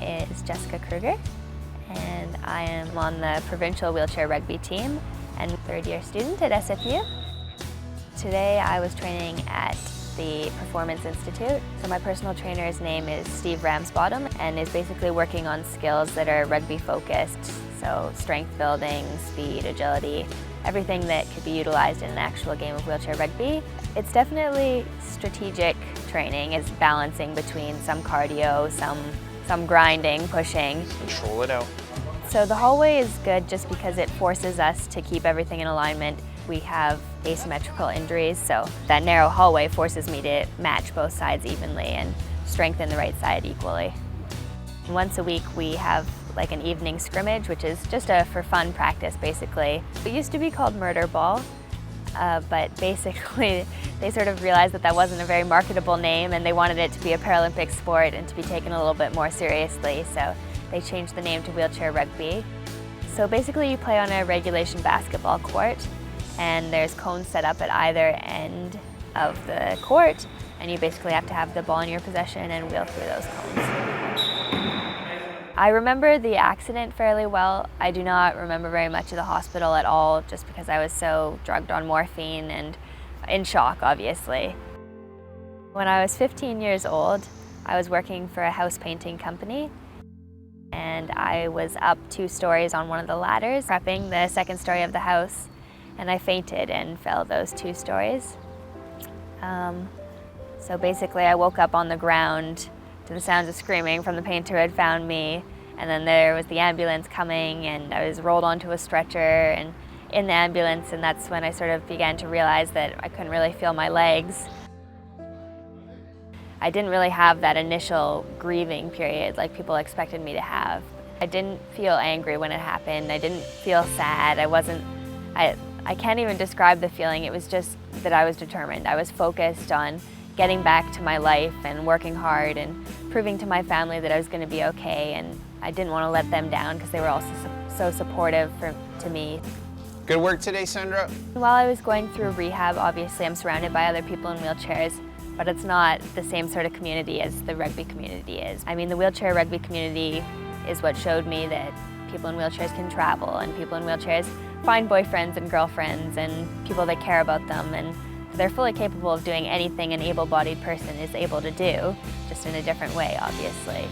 is Jessica Kruger, and I am on the provincial wheelchair rugby team and third-year student at SFU. Today I was training at the Performance Institute. So my personal trainer's name is Steve Ramsbottom and is basically working on skills that are rugby focused. So strength building, speed, agility, everything that could be utilized in an actual game of wheelchair rugby. It's definitely strategic training. It's balancing between some cardio, some grinding, pushing. Control it out. So the hallway is good just because it forces us to keep everything in alignment. We have asymmetrical injuries, so that narrow hallway forces me to match both sides evenly and strengthen the right side equally. Once a week we have like an evening scrimmage, which is just a for fun practice basically. It used to be called murder ball, but basically they sort of realized that that wasn't a very marketable name and they wanted it to be a Paralympic sport and to be taken a little bit more seriously, so they changed the name to wheelchair rugby. So basically you play on a regulation basketball court, and there's cones set up at either end of the court, and you basically have to have the ball in your possession and wheel through those cones. I remember the accident fairly well. I do not remember very much of the hospital at all, just because I was so drugged on morphine and in shock, obviously. When I was 15 years old, I was working for a house painting company, and I was up 2 stories on one of the ladders, prepping the second story of the house, and I fainted and fell those 2 stories. So basically I woke up on the ground to the sounds of screaming from the painter who had found me, and then there was the ambulance coming, and I was rolled onto a stretcher and in the ambulance, and that's when I sort of began to realize that I couldn't really feel my legs. I didn't really have that initial grieving period like people expected me to have. I didn't feel angry when it happened. I didn't feel sad. I can't even describe the feeling. It was just that I was determined. I was focused on getting back to my life and working hard and proving to my family that I was going to be okay, and I didn't want to let them down because they were also so supportive to me. Good work today, Sandra. While I was going through rehab, obviously I'm surrounded by other people in wheelchairs, but it's not the same sort of community as the rugby community is. I mean, the wheelchair rugby community is what showed me that people in wheelchairs can travel, and people in wheelchairs find boyfriends and girlfriends and people that care about them, and they're fully capable of doing anything an able-bodied person is able to do, just in a different way, obviously.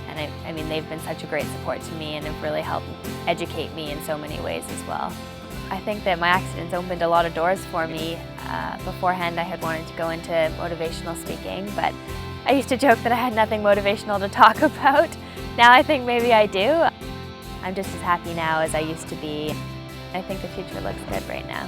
And I mean, they've been such a great support to me and have really helped educate me in so many ways as well. I think that my accidents opened a lot of doors for me. Beforehand, I had wanted to go into motivational speaking, but I used to joke that I had nothing motivational to talk about. Now I think maybe I do. I'm just as happy now as I used to be. I think the future looks good right now.